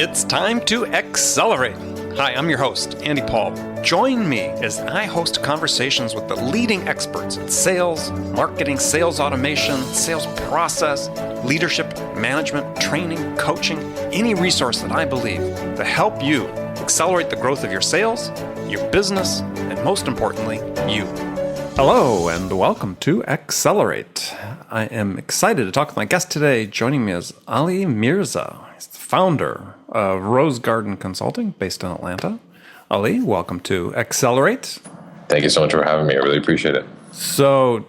It's time to accelerate. Hi, I'm your host, Andy Paul. Join me as I host conversations with the leading experts in sales, marketing, sales automation, sales process, leadership, management, training, coaching, any resource that I believe to help you accelerate the growth of your sales, your business, and most importantly, you. Hello, and welcome to Accelerate. I am excited to talk with my guest today. Joining me is Ali Mirza. He's the founder of Rose Garden Consulting based in Atlanta. Ali, welcome to Accelerate. Thank you so much for having me. I really appreciate it. So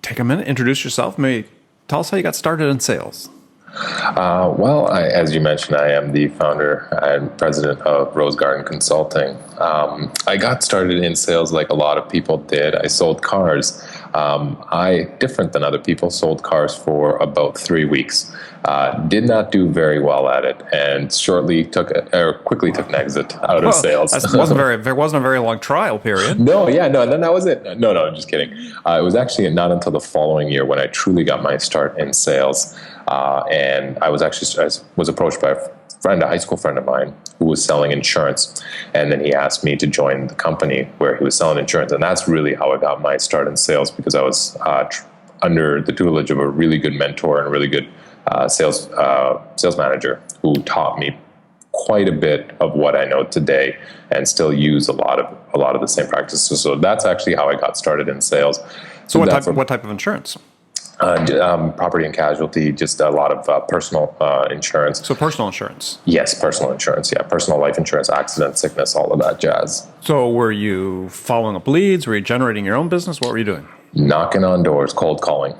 take a minute, introduce yourself. Maybe tell us how you got started in sales. As you mentioned, I am the founder and president of Rose Garden Consulting. I got started in sales like a lot of people did. I sold cars. Different than other people, sold cars for about 3 weeks. Did not do very well at it, and quickly took an exit out of sales. There wasn't a very long trial period. No, then that was it. No, I'm just kidding. It was actually not until the following year when I truly got my start in sales. And I was approached by a high school friend of mine who was selling insurance. And then he asked me to join the company where he was selling insurance. And that's really how I got my start in sales, because I was under the tutelage of a really good mentor and a really good sales manager who taught me quite a bit of what I know today and still use a lot of the same practices. So that's actually how I got started in sales. So what type of insurance? Property and casualty, just a lot of personal insurance. So personal insurance? Yes, personal insurance. Yeah, personal life insurance, accident, sickness, all of that jazz. So were you following up leads? Were you generating your own business? What were you doing? Knocking on doors, cold calling.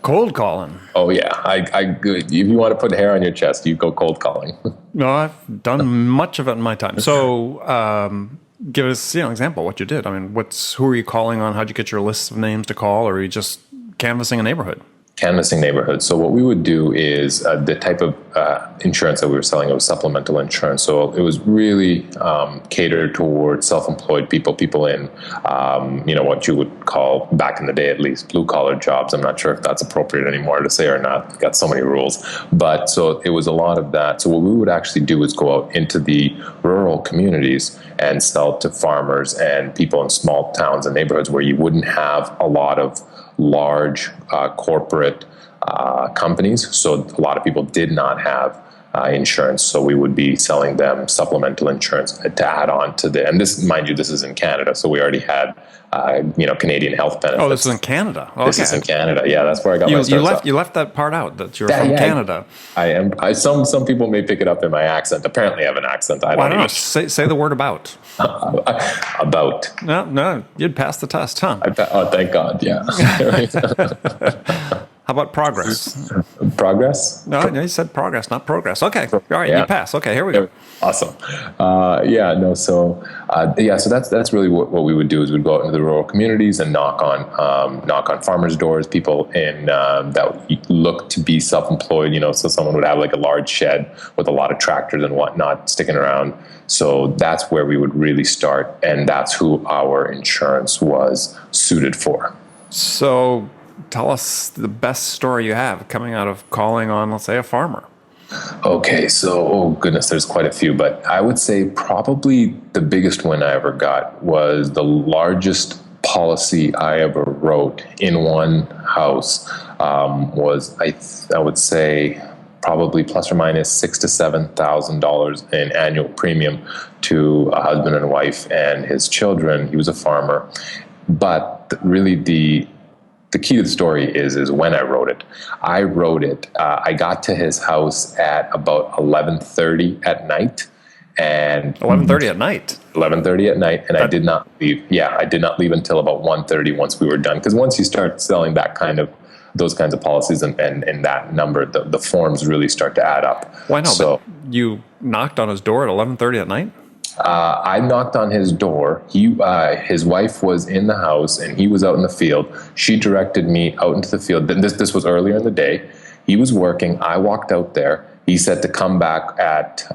Cold calling? Oh, yeah. If you want to put hair on your chest, you go cold calling. No, I've done much of it in my time. So give us an example of what you did. I mean, who are you calling on? How'd you get your list of names to call? Or are you just canvassing a neighborhood? Canvassing neighborhoods. So what we would do is the type of insurance that we were selling, it was supplemental insurance. So it was really catered towards self-employed people in, what you would call, back in the day at least, blue-collar jobs. I'm not sure if that's appropriate anymore to say or not. We've got so many rules. But so it was a lot of that. So what we would actually do is go out into the rural communities and sell to farmers and people in small towns and neighborhoods where you wouldn't have a lot of large corporate companies. So a lot of people did not have insurance. So we would be selling them supplemental insurance to add on to and this, mind you, this is in Canada. So we already had, Canadian health benefits. Oh, this is in Canada. Okay. This is in Canada. Yeah, that's where I got my start. You left that part out, that you're from Canada. I am. Some people may pick it up in my accent. Apparently I have an accent. I don't know. Say the word about. About. No, you'd pass the test, huh? Thank God. Yeah. How about progress? Progress? No, you said progress, not progress. Okay. All right, yeah. You pass. Okay, here we go. Awesome. So that's really what we would do is we'd go out into the rural communities and knock on farmers' doors, people in that look to be self-employed, so someone would have like a large shed with a lot of tractors and whatnot sticking around. So that's where we would really start, and that's who our insurance was suited for. So tell us the best story you have coming out of calling on, let's say, a farmer. Okay, so, oh goodness, there's quite a few, but I would say probably the biggest win I ever got was the largest policy I ever wrote in one house. I would say probably plus or minus $6,000 to $7,000 in annual premium to a husband and wife and his children. He was a farmer, but really the key to the story is when I wrote it. I got to his house at about 11:30 at night. And 11:30 at night? 11:30 at night, and I did not leave. Yeah, I did not leave until about 1:30 once we were done. Because once you start selling those kinds of policies and that number, the forms really start to add up. Why not? So you knocked on his door at 11:30 at night? I knocked on his door. His wife was in the house and he was out in the field. She directed me out into the field. This was earlier in the day. He was working. I walked out there. He said to come back at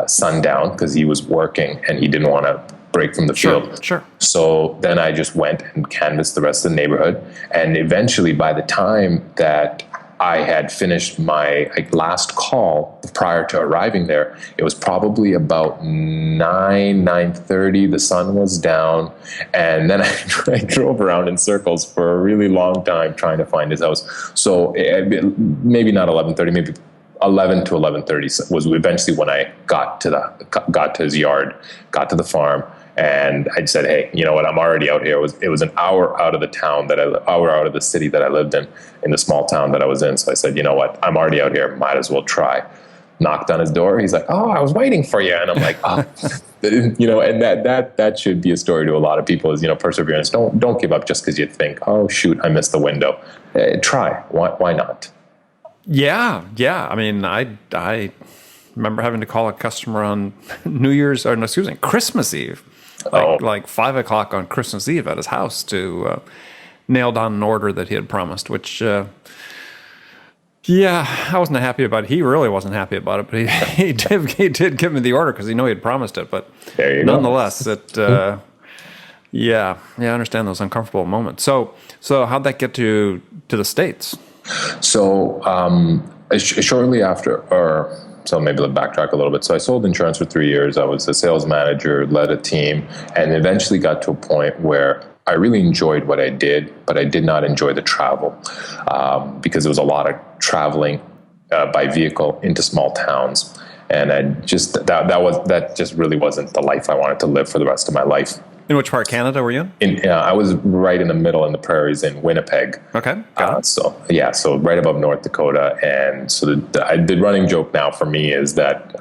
sundown because he was working and he didn't want to break from the field. Sure. So then I just went and canvassed the rest of the neighborhood. And eventually, by the time that I had finished my last call prior to arriving there. It was probably about 9:30. The sun was down. And then I drove around in circles for a really long time trying to find his house. So maybe not 11:30, maybe 11 to 11:30 was eventually when I got to his yard, got to the farm. And I said, hey, you know what? I'm already out here. It was an hour out of the town hour out of the city that I lived in the small town that I was in. So I said, you know what? I'm already out here. Might as well try. Knocked on his door. He's like, oh, I was waiting for you. And I'm like, oh, and that should be a story to a lot of people is, perseverance. Don't give up just because you think, oh, shoot, I missed the window. Try. Why not? Yeah. I mean, I remember having to call a customer on Christmas Eve. Like 5 o'clock on Christmas Eve at his house to nail down an order that he had promised, which, I wasn't happy about it. He really wasn't happy about it, but he did give me the order because he knew he had promised it. But nonetheless, I understand those uncomfortable moments. So how'd that get to the States? So shortly after, so maybe let's backtrack a little bit. So I sold insurance for 3 years. I was a sales manager, led a team, and eventually got to a point where I really enjoyed what I did, but I did not enjoy the travel because there was a lot of traveling by vehicle into small towns. And that just really wasn't the life I wanted to live for the rest of my life. In which part of Canada were you in? I was right in the middle in the prairies in Winnipeg. Okay. So right above North Dakota. And so the running joke now for me is that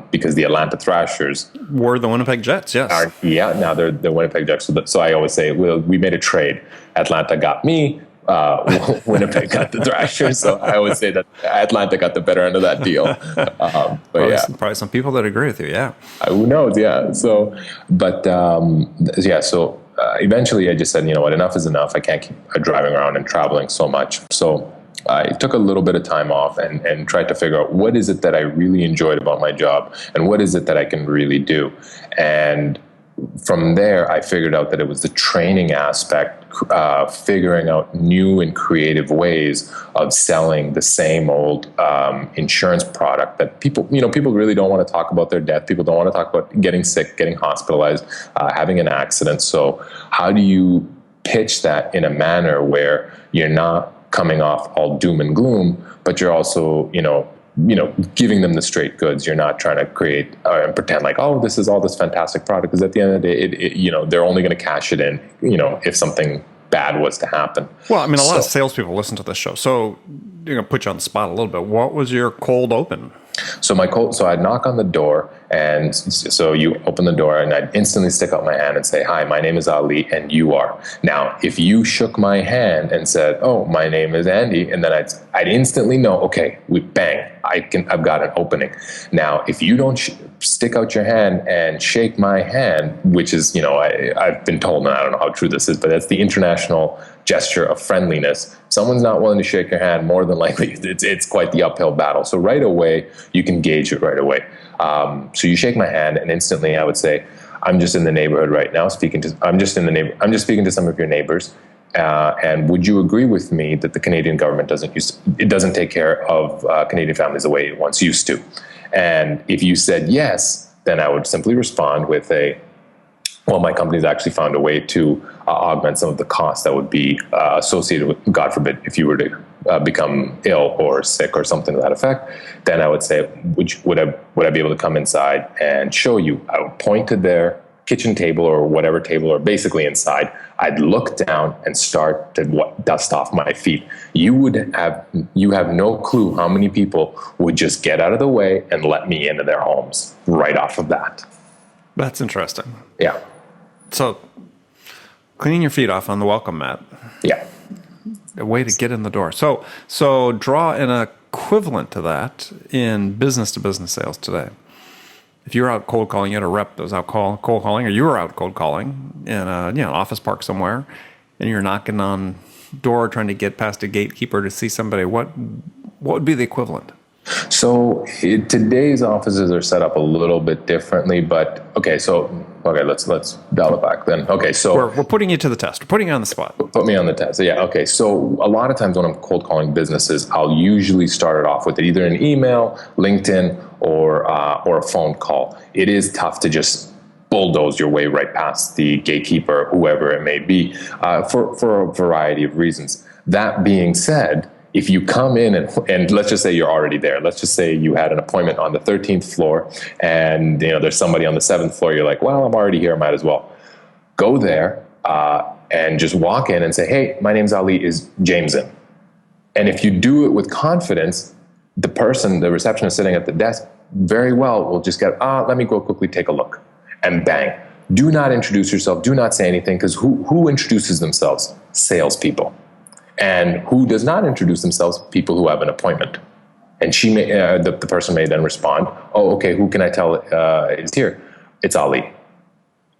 because the Atlanta Thrashers were the Winnipeg Jets, yes. Now they're the Winnipeg Jets. So I always say, we made a trade. Atlanta got me. Winnipeg got the Thrashers, so I would say that Atlanta got the better end of that deal. Probably some people that agree with you, yeah. Who knows? Yeah. So, eventually I just said, you know what, enough is enough. I can't keep driving around and traveling so much. So I took a little bit of time off and tried to figure out what is it that I really enjoyed about my job and what is it that I can really do. And from there, I figured out that it was the training aspect, figuring out new and creative ways of selling the same old insurance product that people really don't want to talk about their death. People don't want to talk about getting sick, getting hospitalized, having an accident. So how do you pitch that in a manner where you're not coming off all doom and gloom, but you're also, giving them the straight goods. You're not trying to create and pretend like, oh, this is all this fantastic product. Because at the end of the day, they're only going to cash it in, if something bad was to happen. Well, I mean, a lot of salespeople listen to this show. So, put you on the spot a little bit. What was your cold open? So I'd knock on the door, and so you open the door, and I'd instantly stick out my hand and say, "Hi, my name is Ali, and you are." Now, if you shook my hand and said, "Oh, my name is Andy," and then I'd instantly know, okay, I've got an opening. Now, if you don't stick out your hand and shake my hand, which is, I've been told, and I don't know how true this is, but that's the international gesture of friendliness. Someone's not willing to shake your hand, more than likely it's quite the uphill battle. So right away, you can gauge it right away. So you shake my hand, and instantly I would say, "I'm just in the neighborhood right now. I'm just speaking to some of your neighbors. And would you agree with me that the Canadian government doesn't take care of Canadian families the way it once used to?" And if you said yes, then I would simply respond with well, my company's actually found a way to augment some of the costs that would be associated with, God forbid, if you were to become ill or sick or something to that effect. Then I would say, would I be able to come inside and show you? I would point to their kitchen table or whatever table, or basically inside. I'd look down and start to dust off my feet. You have no clue how many people would just get out of the way and let me into their homes right off of that. That's interesting. Yeah. So, cleaning your feet off on the welcome mat. Yeah. A way to get in the door. So draw an equivalent to that in business-to-business sales today. If you're out cold calling, you had a rep that was out cold calling, or you were out cold calling in an office park somewhere, and you're knocking on door trying to get past a gatekeeper to see somebody, what would be the equivalent? So today's offices are set up a little bit differently, but okay, so Okay, let's dial it back then. Okay, so we're putting you to the test. We're putting you on the spot. Put me on the test. Yeah. Okay. So a lot of times when I'm cold calling businesses, I'll usually start it off with either an email, LinkedIn, or a phone call. It is tough to just bulldoze your way right past the gatekeeper, whoever it may be, for a variety of reasons. That being said, if you come in and let's just say you're already there. Let's just say you had an appointment on the 13th floor, and there's somebody on the 7th floor. You're like, well, I'm already here. Might as well go there and just walk in and say, hey, my name's Ali. Is James in? And if you do it with confidence, the receptionist sitting at the desk, very well will just get, let me go quickly take a look, and bang. Do not introduce yourself. Do not say anything, because who introduces themselves? Salespeople. And who does not introduce themselves? People who have an appointment. And the person may then respond, oh, okay, who can I tell is here? It's Ali.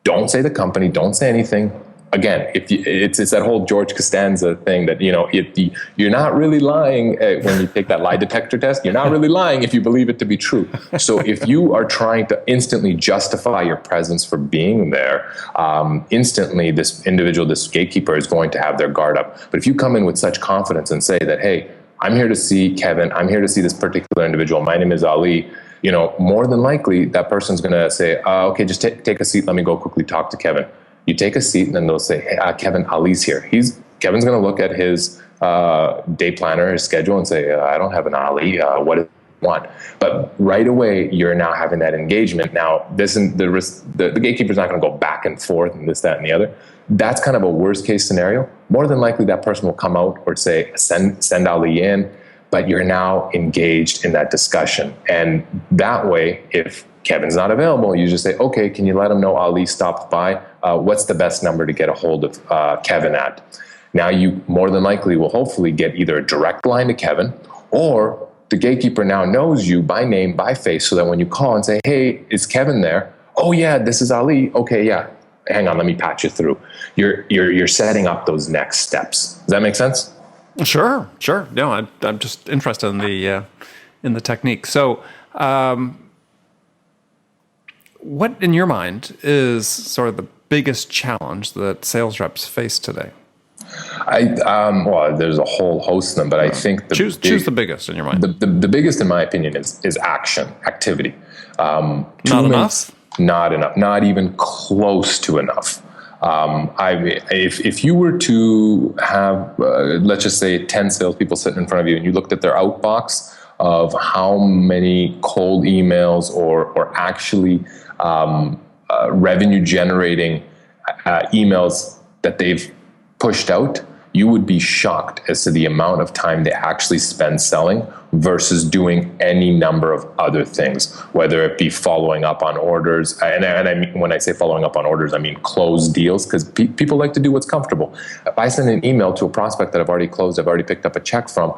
Don't say the company. Don't say anything. Again, it's that whole George Costanza thing that, you're not really lying when you take that lie detector test. You're not really lying if you believe it to be true. So if you are trying to instantly justify your presence for being there, instantly this individual, this gatekeeper, is going to have their guard up. But if you come in with such confidence and say that, hey, I'm here to see Kevin, I'm here to see this particular individual, my name is Ali, more than likely that person's going to say, okay, just take a seat, let me go quickly talk to Kevin. You take a seat, and then they'll say, hey, Kevin, Ali's here. Kevin's going to look at his day planner, his schedule, and say, I don't have an Ali. What do you want? But right away, you're now having that engagement. Now, the gatekeeper's not going to go back and forth and this, that, and the other. That's kind of a worst case scenario. More than likely, that person will come out or say, send Ali in. But you're now engaged in that discussion. And that way, if Kevin's not available, you just say, okay, can you let him know Ali stopped by? What's the best number to get a hold of Kevin at? Now you more than likely will hopefully get either a direct line to Kevin, or the gatekeeper now knows you by name, by face, so that when you call and say, hey, is Kevin there? Oh yeah, this is Ali. Okay, yeah. Hang on, let me patch you through. You're setting up those next steps. Does that make sense? Sure. No, I'm just interested in the technique. So, what in your mind is sort of the biggest challenge that sales reps face today? Well, there's a whole host of them, but I think choose the biggest in your mind. The biggest, in my opinion, is Not activity. enough? Not enough. Not even close to enough. If you were to have, let's just say, 10 salespeople sitting in front of you, and you looked at their outbox of how many cold emails or actually revenue generating emails that they've pushed out, you would be shocked as to the amount of time they actually spend selling versus doing any number of other things, whether it be following up on orders. And I mean, when I say following up on orders, I mean closed deals, because people like to do what's comfortable. If I send an email to a prospect that I've already closed, I've already picked up a check from,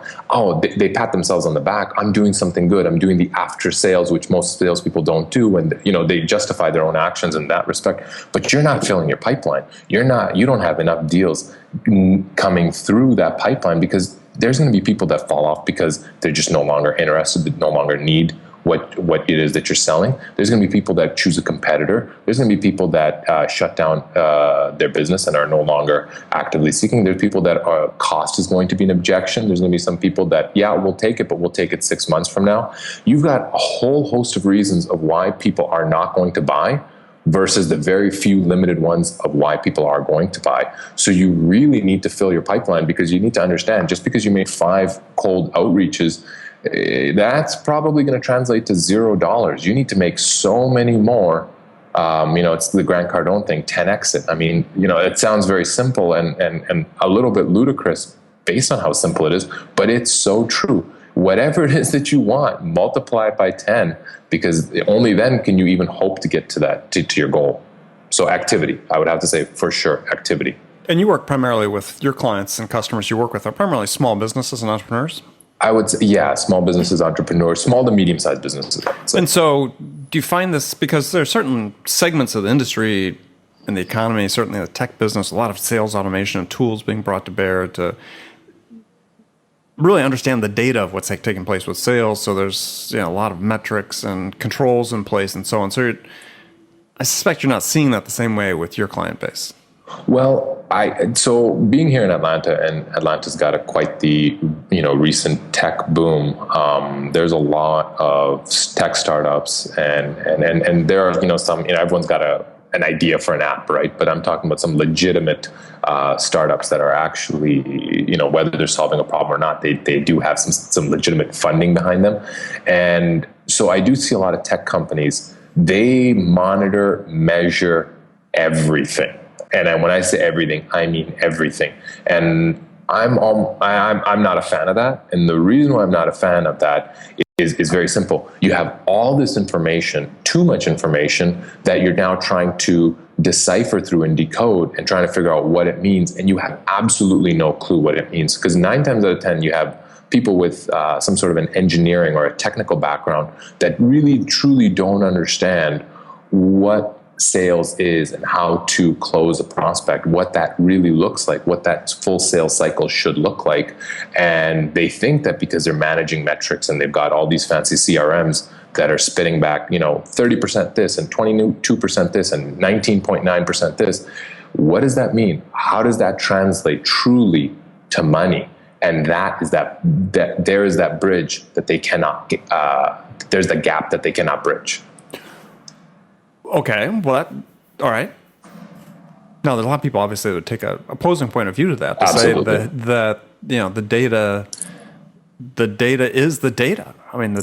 they pat themselves on the back. I'm doing something good. I'm doing the after sales, which most salespeople don't do. And, they justify their own actions in that respect. But you're not filling your pipeline. You don't have enough deals coming through that pipeline, because there's going to be people that fall off because they're just no longer interested, no longer need what it is that you're selling. There's going to be people that choose a competitor. There's going to be people that shut down their business and are no longer actively seeking. There's people that cost is going to be an objection. There's going to be some people that, yeah, we'll take it, but we'll take it 6 months from now. You've got a whole host of reasons of why people are not going to buy, versus the very few limited ones of why people are going to buy. So you really need to fill your pipeline, because you need to understand, just because you made 5 cold outreaches, that's probably going to translate to $0. You need to make so many more. It's the Grant Cardone thing, 10x it. I mean, it sounds very simple and a little bit ludicrous based on how simple it is, but it's so true. Whatever it is that you want, multiply it by 10, because only then can you even hope to get to that, to your goal. So activity, I would have to say, for sure, activity. And you work primarily with your clients and customers you work with are primarily small businesses and entrepreneurs? I would say, yeah, small businesses, entrepreneurs, small to medium-sized businesses. And so do you find this, because there are certain segments of the industry and the economy, certainly the tech business, a lot of sales automation and tools being brought to bear to really understand the data of what's taking place with sales. So there's a lot of metrics and controls in place and so on. So I suspect you're not seeing that the same way with your client base. Well, so being here in Atlanta, and Atlanta's got quite the recent tech boom. There's a lot of tech startups, and there are some everyone's got an idea for an app, right? But I'm talking about some legitimate startups that are actually whether they're solving a problem or not, they do have some legitimate funding behind them, and so I do see a lot of tech companies. They monitor, measure everything. And when I say everything, I mean everything. And I'm not a fan of that. And the reason why I'm not a fan of that is very simple. You have all this information, too much information, that you're now trying to decipher through and decode and trying to figure out what it means. And you have absolutely no clue what it means. Because 9 times out of 10, you have people with some sort of an engineering or a technical background that really, truly don't understand what sales is and how to close a prospect, what that really looks like, what that full sales cycle should look like. And they think that because they're managing metrics and they've got all these fancy CRMs that are spitting back, 30% this and 22% this and 19.9% this. What does that mean? How does that translate truly to money? And that is that there is that bridge that they cannot, there's the gap that they cannot bridge. Okay, well, all right. Now, there's a lot of people obviously that would take an opposing point of view to that. To Absolutely. say that the data is the data. I mean, the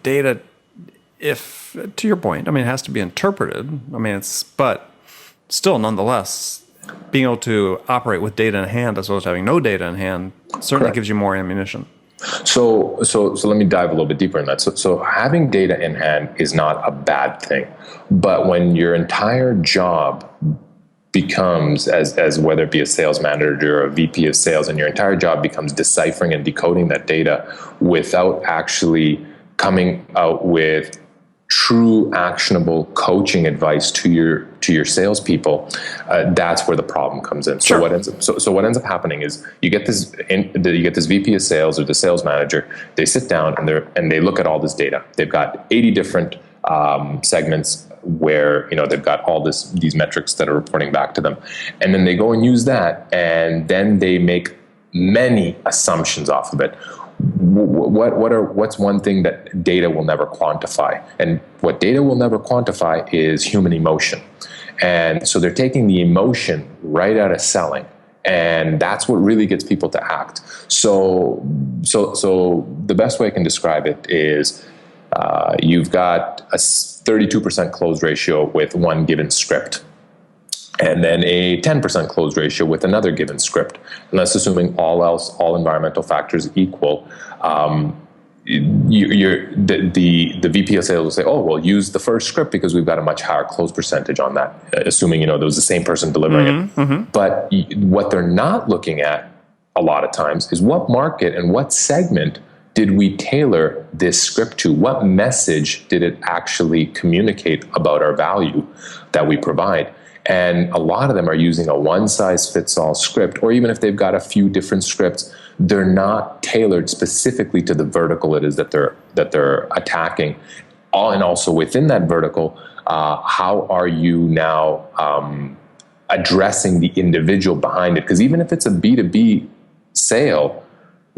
data, if to your point, I mean, it has to be interpreted. I mean, but still, nonetheless, being able to operate with data in hand as well as having no data in hand certainly Correct. gives you more ammunition. So let me dive a little bit deeper in that. So having data in hand is not a bad thing, but when your entire job becomes, as whether it be a sales manager or a VP of sales, and your entire job becomes deciphering and decoding that data without actually coming out with true actionable coaching advice to your salespeople, that's where the problem comes in. Sure. So what ends up happening is you get this VP of sales or the sales manager. They sit down and they look at all this data. They've got 80 different segments where they've got all these metrics that are reporting back to them, and then they go and use that, and then they make many assumptions off of it. What's one thing that data will never quantify? And what data will never quantify is human emotion. And so they're taking the emotion right out of selling. And that's what really gets people to act. So the best way I can describe it is you've got a 32% close ratio with one given script, and then a 10% close ratio with another given script. And that's assuming all environmental factors equal. The VP of sales will say, oh, well, use the first script because we've got a much higher close percentage on that, assuming there was the same person delivering it. Mm-hmm. But what they're not looking at a lot of times is what market and what segment did we tailor this script to? What message did it actually communicate about our value that we provide? And a lot of them are using a one-size-fits-all script, or even if they've got a few different scripts, they're not tailored specifically to the vertical it is that they're attacking. And also within that vertical, how are you now addressing the individual behind it? Because even if it's a B2B sale,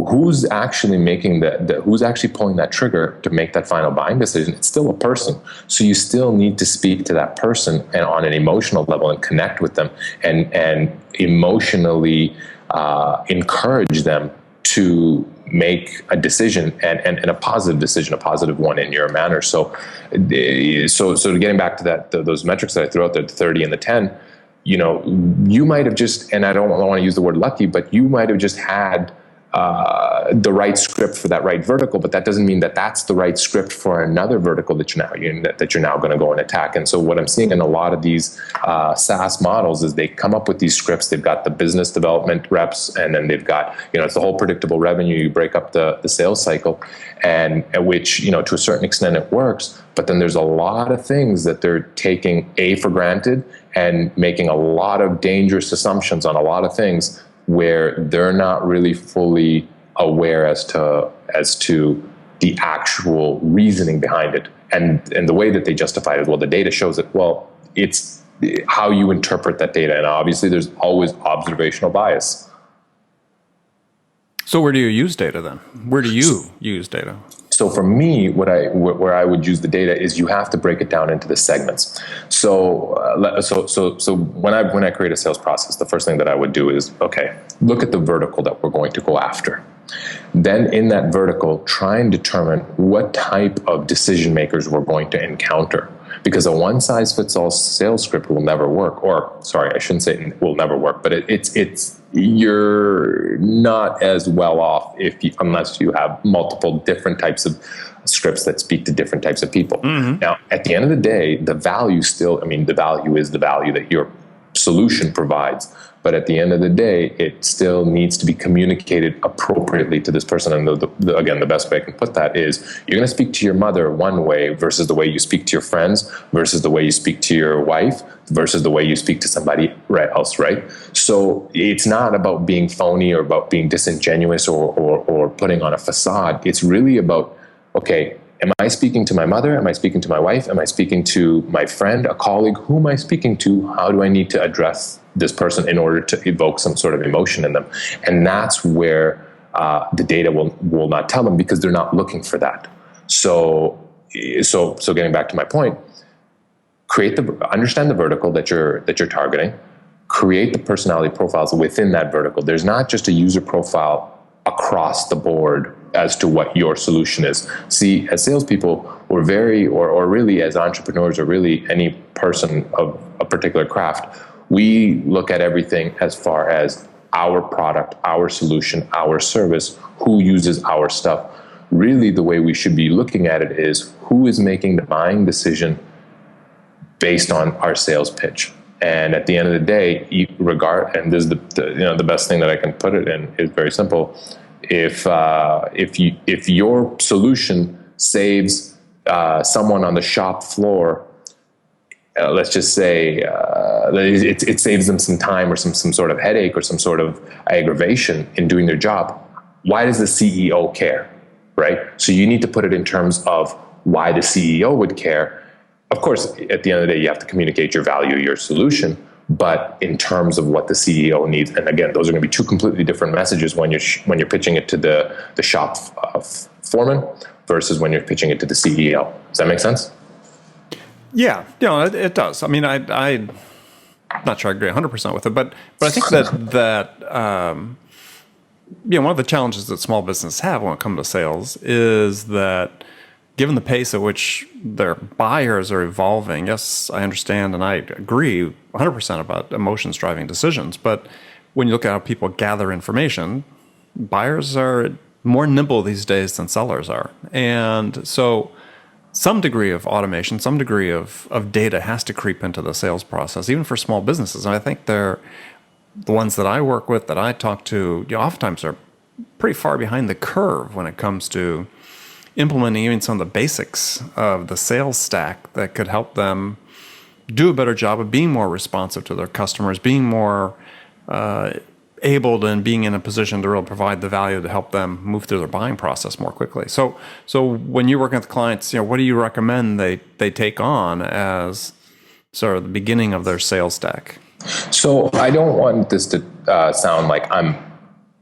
who's actually making who's actually pulling that trigger to make that final buying decision? It's still a person. So you still need to speak to that person and on an emotional level and connect with them and emotionally encourage them to make a decision and a positive decision, a positive one in your manner. So getting back to those metrics that I threw out there, the 30 and the 10, you might have just, and I don't want to use the word lucky, but you might have just had the right script for that right vertical, but that doesn't mean that that's the right script for another vertical that you're now going to go and attack. And so what I'm seeing in a lot of these SaaS models is they come up with these scripts. They've got the business development reps, and then they've got it's the whole predictable revenue. You break up the sales cycle, and which to a certain extent it works. But then there's a lot of things that they're taking for granted and making a lot of dangerous assumptions on a lot of things, where they're not really fully aware as to the actual reasoning behind it. And the way that they justify it is, well, the data shows it. Well, it's how you interpret that data. And obviously there's always observational bias. So where do you use data then? Where do you use data? So for me, where I would use the data is you have to break it down into the segments. So when I create a sales process, the first thing that I would do is, okay, look at the vertical that we're going to go after. Then in that vertical, try and determine what type of decision makers we're going to encounter. Because a one-size-fits-all sales script will never work. Or, sorry, I shouldn't say it will never work, but you're not as well off unless you have multiple different types of scripts that speak to different types of people. Mm-hmm. Now, at the end of the day, the value is the value that your solution provides. But at the end of the day, it still needs to be communicated appropriately to this person. And again, the best way I can put that is you're going to speak to your mother one way versus the way you speak to your friends versus the way you speak to your wife versus the way you speak to somebody else, right? So it's not about being phony or about being disingenuous or putting on a facade. It's really about, okay, am I speaking to my mother? Am I speaking to my wife? Am I speaking to my friend, a colleague? Who am I speaking to? How do I need to address this person in order to evoke some sort of emotion in them? And that's where the data will not tell them, because they're not looking for that. So getting back to my point, understand the vertical that you're targeting, create the personality profiles within that vertical. There's not just a user profile across the board as to what your solution is. See, as salespeople, we're or really as entrepreneurs, or really any person of a particular craft, we look at everything as far as our product, our solution, our service, who uses our stuff. Really, the way we should be looking at it is who is making the buying decision based on our sales pitch. And at the end of the day, and this is the best thing that I can put it in is very simple. If your solution saves someone on the shop floor, let's just say it saves them some time or some sort of headache or some sort of aggravation in doing their job, why does the CEO care, right? So you need to put it in terms of why the CEO would care. Of course, at the end of the day, you have to communicate your value, your solution, but in terms of what the CEO needs. And again, those are going to be two completely different messages when you're pitching it to the shop foreman versus when you're pitching it to the CEO. Does that make sense? Yeah, it does. I mean, I'm not sure I agree 100% with it, but I think that one of the challenges that small businesses have when it comes to sales is that, given the pace at which their buyers are evolving, yes, I understand and I agree 100% about emotions driving decisions. But when you look at how people gather information, buyers are more nimble these days than sellers are. And so some degree of automation, some degree of data has to creep into the sales process, even for small businesses. And I think the ones that I work with, that I talk to, oftentimes are pretty far behind the curve when it comes to implementing even some of the basics of the sales stack that could help them do a better job of being more responsive to their customers, being more able to, and being in a position to really provide the value to help them move through their buying process more quickly. So when you're working with clients, what do you recommend they take on as sort of the beginning of their sales stack? So I don't want this to sound like I'm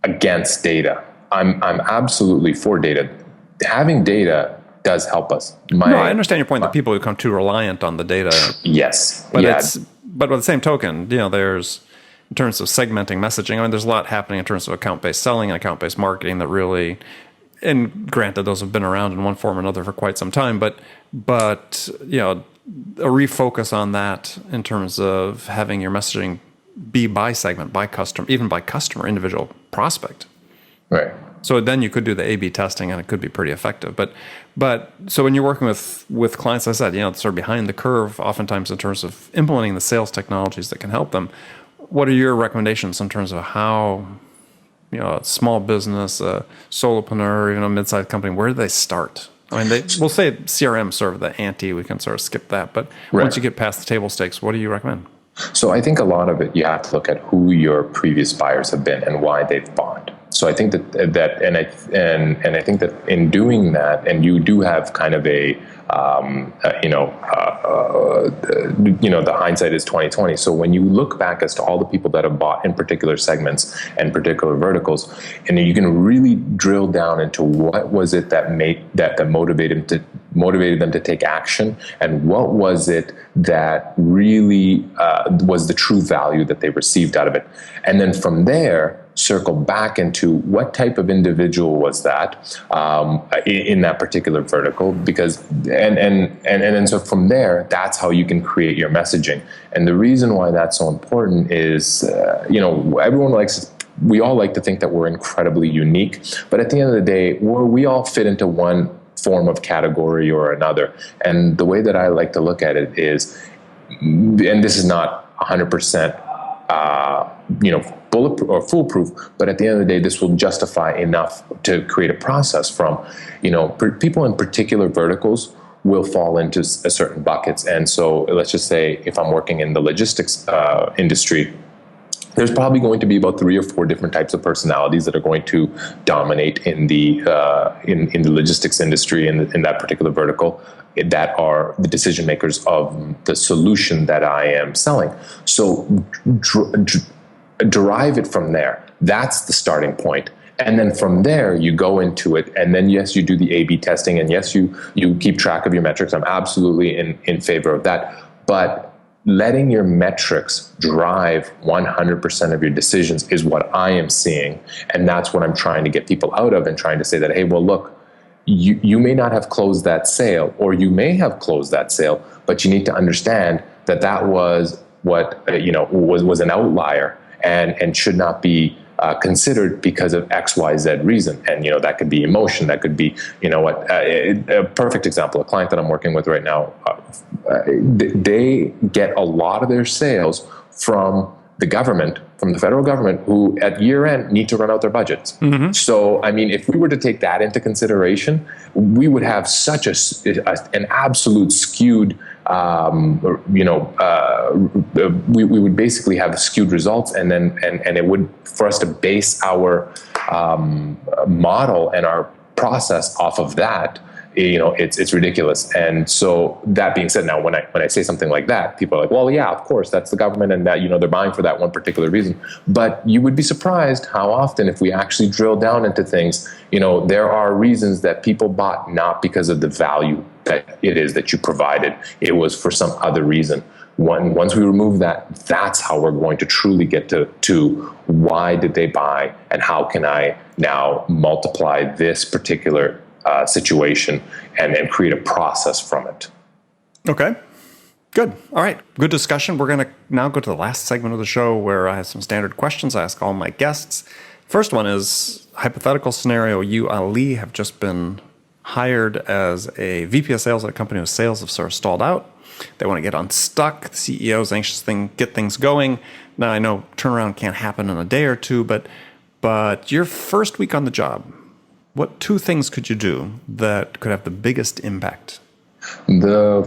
against data. I'm absolutely for data. Having data does help us. No, I understand your point that people become too reliant on the data. Yes. But but by the same token, there's, in terms of segmenting messaging, I mean, there's a lot happening in terms of account-based selling and account-based marketing that really, and granted, those have been around in one form or another for quite some time, but a refocus on that in terms of having your messaging be by segment, by customer, even by customer, individual prospect. Right. So then you could do the A/B testing, and it could be pretty effective. But so when you're working with clients, as I said, sort of behind the curve, oftentimes in terms of implementing the sales technologies that can help them. What are your recommendations in terms of how, a small business, a solopreneur, even a mid-sized company, where do they start? I mean, we'll say CRM is sort of the ante. We can sort of skip that. But once you get past the table stakes, what do you recommend? So I think a lot of it, you have to look at who your previous buyers have been and why they've bought. So I think and I think that in doing that, and you do have kind of the hindsight is 2020. So when you look back as to all the people that have bought in particular segments and particular verticals, and you can really drill down into what was it that motivated them to take action, and what was it that really was the true value that they received out of it, and then from there circle back into what type of individual was that in that particular vertical, because and so from there, that's how you can create your messaging. And the reason why that's so important is we all like to think that we're incredibly unique, but at the end of the day, we all fit into one form of category or another. And the way that I like to look at it is, and this is not 100% bulletproof or foolproof, but at the end of the day, this will justify enough to create a process from, people in particular verticals will fall into certain buckets. And so let's just say if I'm working in the logistics industry, there's probably going to be about 3 or 4 different types of personalities that are going to dominate in the logistics industry in that particular vertical, that are the decision makers of the solution that I am selling. So derive it from there. That's the starting point. And then from there, you go into it. And then, yes, you do the A/B testing. And yes, you keep track of your metrics. I'm absolutely in favor of that. But letting your metrics drive 100% of your decisions is what I am seeing. And that's what I'm trying to get people out of, and trying to say that, hey, well, look, you may not have closed that sale, or you may have closed that sale, but you need to understand that was what, was an outlier and should not be considered because of X, Y, Z reason. And, that could be emotion. That could be, a perfect example, a client that I'm working with right now, they get a lot of their sales from the government, from the federal government, who at year end need to run out their budgets. Mm-hmm. So, I mean, if we were to take that into consideration, we would have such an absolute skewed, we would basically have skewed results, and it would, for us to base our model and our process off of that, it's ridiculous. And so that being said, now when I say something like that, people are like, well, yeah, of course, that's the government, and that, they're buying for that one particular reason. But you would be surprised how often, if we actually drill down into things, there are reasons that people bought not because of the value that it is that you provided. It was for some other reason. Once we remove that, that's how we're going to truly get to why did they buy, and how can I now multiply this particular situation and create a process from it. Okay, good. All right, good discussion. We're going to now go to the last segment of the show, where I have some standard questions I ask all my guests. First one is hypothetical scenario. You, Ali, have just been hired as a VP of sales at a company whose sales have sort of stalled out. They want to get unstuck. The CEO's anxious to get things going. Now, I know turnaround can't happen in a day or two, but your first week on the job, what 2 things could you do that could have the biggest impact? So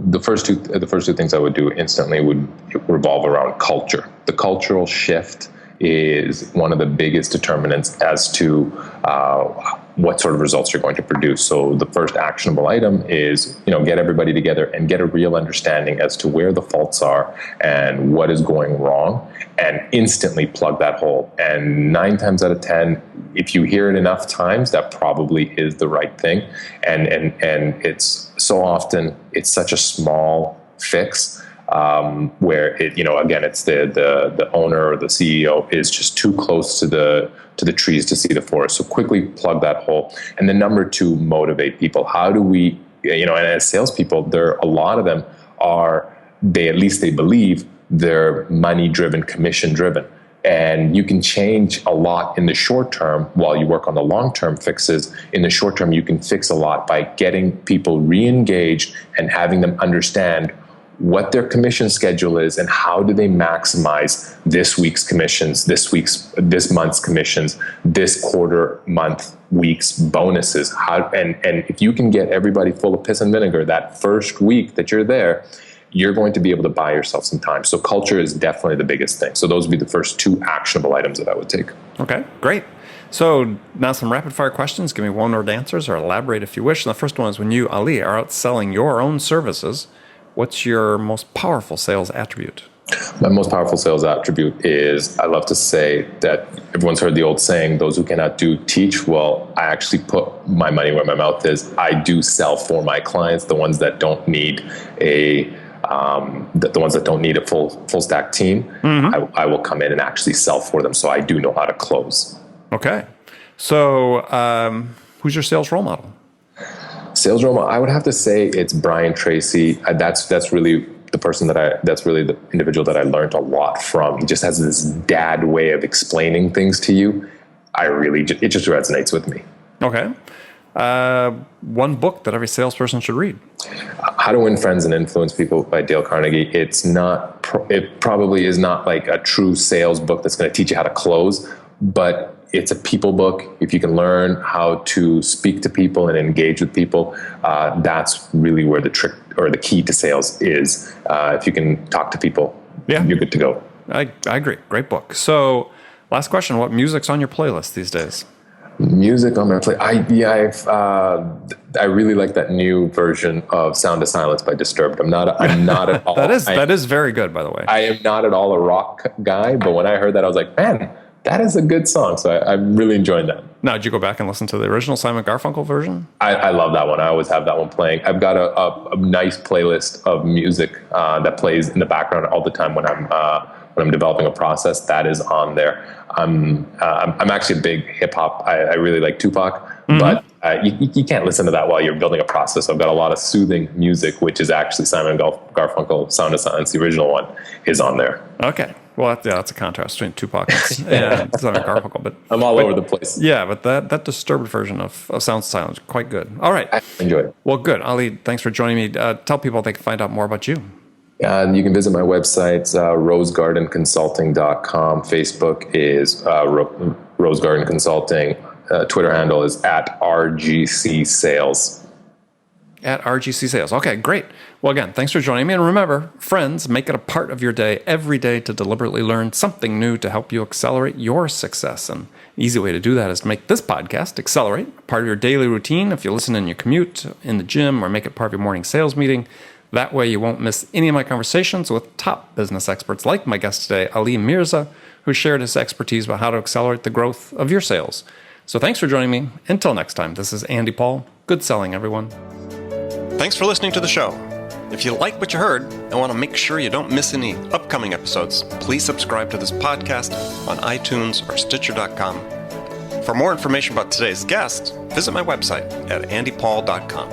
the first two things I would do instantly would revolve around culture. The cultural shift is one of the biggest determinants as to what sort of results you're going to produce. So the first actionable item is, get everybody together and get a real understanding as to where the faults are and what is going wrong, and instantly plug that hole. And 9 times out of 10, if you hear it enough times, that probably is the right thing. And it's so often, it's such a small fix, where again, it's the owner or the CEO is just too close to the trees to see the forest. So quickly plug that hole. And then number 2, motivate people. How do we, and as salespeople, a lot of them at least they believe they're money driven, commission driven. And you can change a lot in the short term while you work on the long-term fixes. In the short term, you can fix a lot by getting people re-engaged and having them understand what their commission schedule is and how do they maximize this week's commissions, this month's commissions, this quarter, month, week's bonuses. And if you can get everybody full of piss and vinegar that first week that you're there, you're going to be able to buy yourself some time. So culture is definitely the biggest thing. So those would be the first 2 actionable items that I would take. Okay, great. So now some rapid fire questions. Give me one-word answers or elaborate if you wish. And the first one is, when you, Ali, are out selling your own services, what's your most powerful sales attribute? My most powerful sales attribute is, I love to say that everyone's heard the old saying, those who cannot do, teach. Well, I actually put my money where my mouth is. I do sell for my clients, the ones that don't need the ones that don't need a full stack team. I will come in and actually sell for them. So I do know how to close. Okay. So who's your sales role model? Sales role model, I would have to say it's Brian Tracy. That's really the person that's really the individual that I learned a lot from. He just has this dad way of explaining things to you. It just resonates with me. Okay. One book that every salesperson should read. How to Win Friends and Influence People by Dale Carnegie. It probably is not like a true sales book that's going to teach you how to close, but it's a people book. If you can learn how to speak to people and engage with people, that's really where the trick or the key to sales is. If you can talk to people, you're good to go. I agree. Great book. So last question, what music's on your playlist these days? Music on my play. I really like that new version of Sound of Silence by Disturbed. I'm not at all. that is very good, by the way. I am not at all a rock guy, but when I heard that, I was like, man, that is a good song. So I'm really enjoying that. Now, did you go back and listen to the original Simon Garfunkel version? I love that one. I always have that one playing. I've got a nice playlist of music that plays in the background all the time when I'm developing a process. That is on there. I'm actually a big hip hop. I really like Tupac, but you can't listen to that while you're building a process. So I've got a lot of soothing music, which is actually Simon Garfunkel, Sound of Silence. The original one is on there. Okay. Well, that's a contrast between Tupac and Simon Garfunkel. But I'm all over the place. Yeah, but that Disturbed version of Sound of Silence, quite good. All right. I enjoy it. Well, good. Ali, thanks for joining me. Tell people they can find out more about you. You can visit my website, rosegardenconsulting.com. Facebook is Rose Garden Consulting. Twitter handle is @RGC Sales. @RGC Sales. Okay, great. Well, again, thanks for joining me. And remember, friends, make it a part of your day every day to deliberately learn something new to help you accelerate your success. And an easy way to do that is to make this podcast Accelerate part of your daily routine. If you listen in your commute, in the gym, or make it part of your morning sales meeting, that way you won't miss any of my conversations with top business experts like my guest today, Ali Mirza, who shared his expertise about how to accelerate the growth of your sales. So thanks for joining me. Until next time, this is Andy Paul. Good selling, everyone. Thanks for listening to the show. If you like what you heard and want to make sure you don't miss any upcoming episodes, please subscribe to this podcast on iTunes or Stitcher.com. For more information about today's guest, visit my website at andypaul.com.